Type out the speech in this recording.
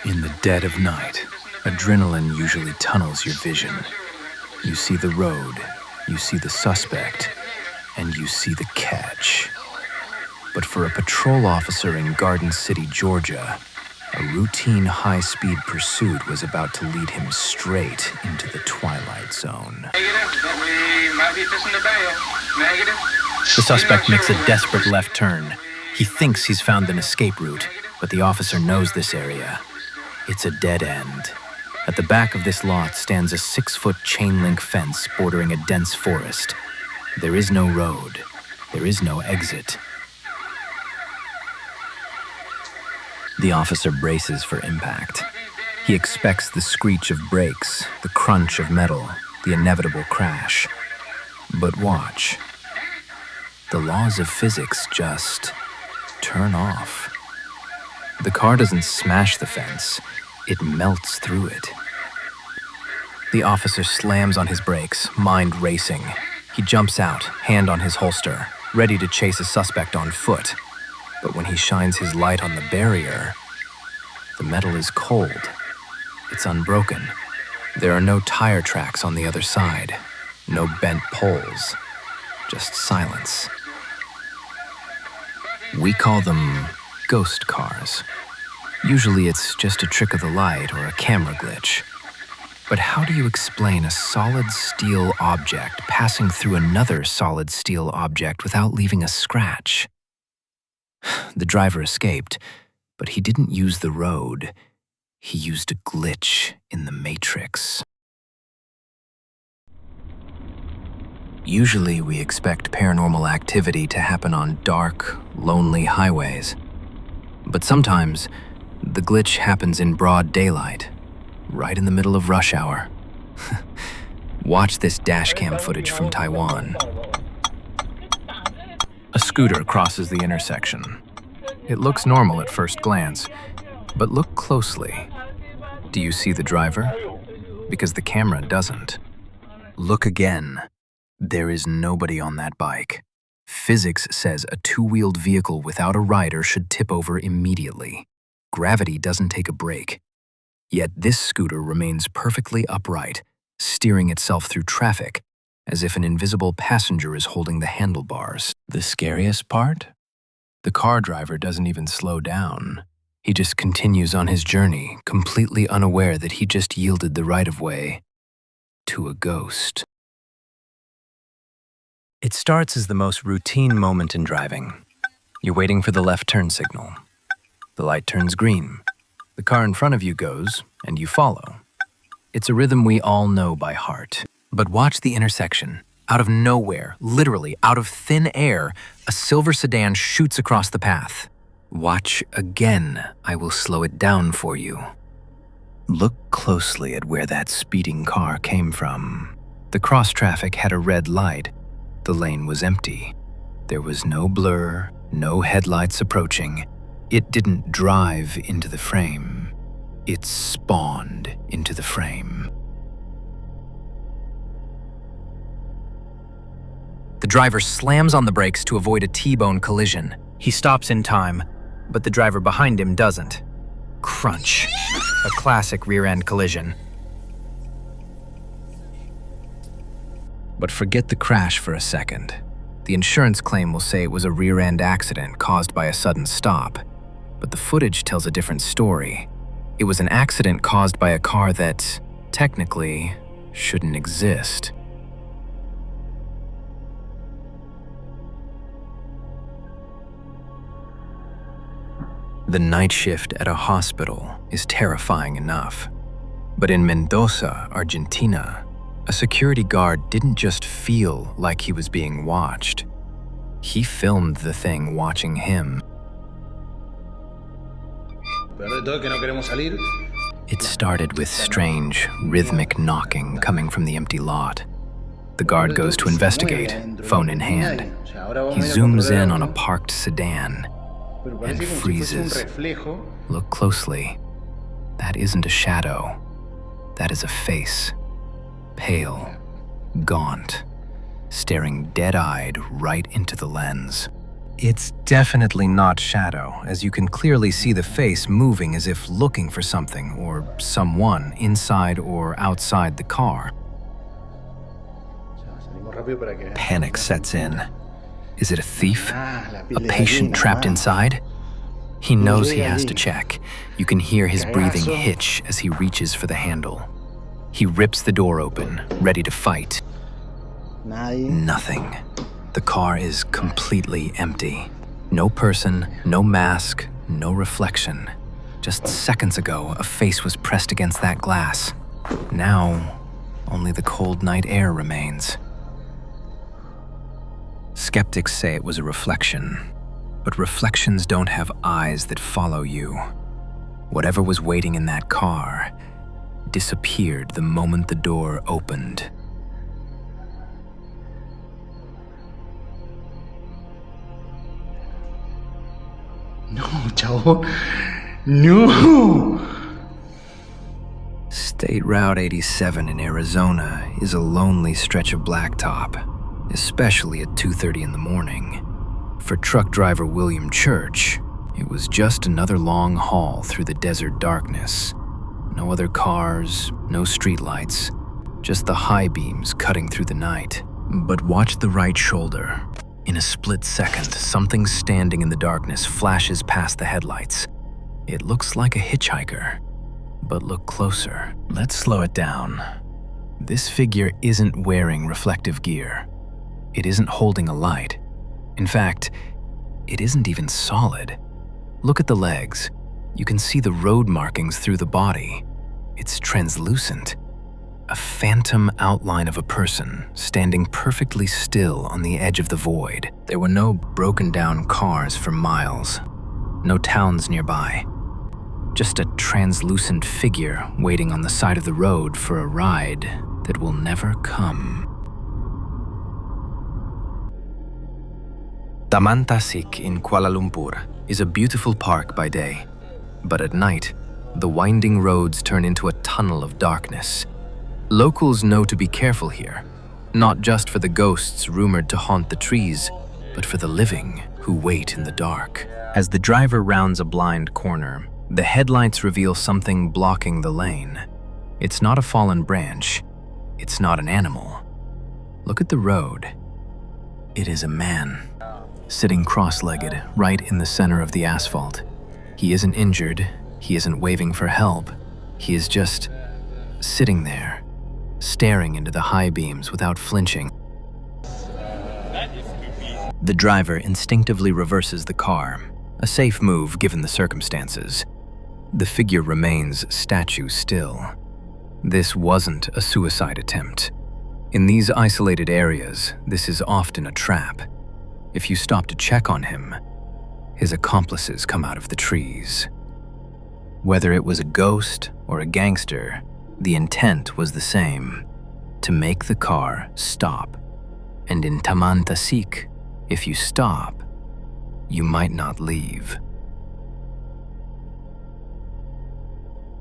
In the dead of night, adrenaline usually tunnels your vision. You see the road, you see the suspect, and you see the catch. But for a patrol officer in Garden City, Georgia, a routine high-speed pursuit was about to lead him straight into the twilight zone. The suspect makes a desperate left turn. He thinks he's found an escape route, but the officer knows this area. It's a dead end. At the back of this lot stands a 6-foot chain-link fence bordering a dense forest. There is no road. There is no exit. The officer braces for impact. He expects the screech of brakes, the crunch of metal, the inevitable crash. But watch. The laws of physics just turn off. The car doesn't smash the fence, it melts through it. The officer slams on his brakes, mind racing. He jumps out, hand on his holster, ready to chase a suspect on foot. But when he shines his light on the barrier, the metal is cold. It's unbroken. There are no tire tracks on the other side, no bent poles, just silence. We call them ghost cars. Usually it's just a trick of the light or a camera glitch. But how do you explain a solid steel object passing through another solid steel object without leaving a scratch? The driver escaped, but he didn't use the road. He used a glitch in the matrix. Usually we expect paranormal activity to happen on dark, lonely highways. But sometimes, the glitch happens in broad daylight, right in the middle of rush hour. Watch this dashcam footage from Taiwan. A scooter crosses the intersection. It looks normal at first glance, but look closely. Do you see the driver? Because the camera doesn't. Look again. There is nobody on that bike. Physics says a two-wheeled vehicle without a rider should tip over immediately. Gravity doesn't take a break. Yet this scooter remains perfectly upright, steering itself through traffic, as if an invisible passenger is holding the handlebars. The scariest part? The car driver doesn't even slow down. He just continues on his journey, completely unaware that he just yielded the right-of-way to a ghost. It starts as the most routine moment in driving. You're waiting for the left turn signal. The light turns green. The car in front of you goes, and you follow. It's a rhythm we all know by heart. But watch the intersection. Out of nowhere, literally out of thin air, a silver sedan shoots across the path. Watch again. I will slow it down for you. Look closely at where that speeding car came from. The cross traffic had a red light. The lane was empty. There was no blur, no headlights approaching. It didn't drive into the frame. It spawned into the frame. The driver slams on the brakes to avoid a T-bone collision. He stops in time, but the driver behind him doesn't. Crunch. A classic rear-end collision. But forget the crash for a second. The insurance claim will say it was a rear-end accident caused by a sudden stop. But the footage tells a different story. It was an accident caused by a car that, technically, shouldn't exist. The night shift at a hospital is terrifying enough. But in Mendoza, Argentina, a security guard didn't just feel like he was being watched. He filmed the thing watching him. It started with strange, rhythmic knocking coming from the empty lot. The guard goes to investigate, phone in hand. He zooms in on a parked sedan and freezes. Look closely. That isn't a shadow. That is a face. Pale, gaunt, staring dead-eyed right into the lens. It's definitely not shadow, as you can clearly see the face moving as if looking for something or someone inside or outside the car. Panic sets in. Is it a thief? A patient trapped inside? He knows he has to check. You can hear his breathing hitch as he reaches for the handle. He rips the door open, ready to fight. Nothing. The car is completely empty. No person, no mask, no reflection. Just seconds ago, a face was pressed against that glass. Now, only the cold night air remains. Skeptics say it was a reflection, but reflections don't have eyes that follow you. Whatever was waiting in that car disappeared the moment the door opened. No, chabón. No. State Route 87 in Arizona is a lonely stretch of blacktop, especially at 2:30 in the morning. For truck driver William Church, it was just another long haul through the desert darkness. No other cars, no streetlights, just the high beams cutting through the night. But watch the right shoulder. In a split second, something standing in the darkness flashes past the headlights. It looks like a hitchhiker, but look closer. Let's slow it down. This figure isn't wearing reflective gear. It isn't holding a light. In fact, it isn't even solid. Look at the legs. You can see the road markings through the body. It's translucent. A phantom outline of a person standing perfectly still on the edge of the void. There were no broken down cars for miles. No towns nearby. Just a translucent figure waiting on the side of the road for a ride that will never come. Taman Tasik in Kuala Lumpur is a beautiful park by day, but at night, the winding roads turn into a tunnel of darkness. Locals know to be careful here, not just for the ghosts rumored to haunt the trees, but for the living who wait in the dark. As the driver rounds a blind corner, the headlights reveal something blocking the lane. It's not a fallen branch. It's not an animal. Look at the road. It is a man, sitting cross-legged right in the center of the asphalt. He isn't injured. He isn't waving for help. He is just sitting there, staring into the high beams without flinching. The driver instinctively reverses the car, a safe move given the circumstances. The figure remains statue still. This wasn't a suicide attempt. In these isolated areas, this is often a trap. If you stop to check on him, his accomplices come out of the trees. Whether it was a ghost or a gangster, the intent was the same: to make the car stop. And in Taman Tasik, if you stop, you might not leave.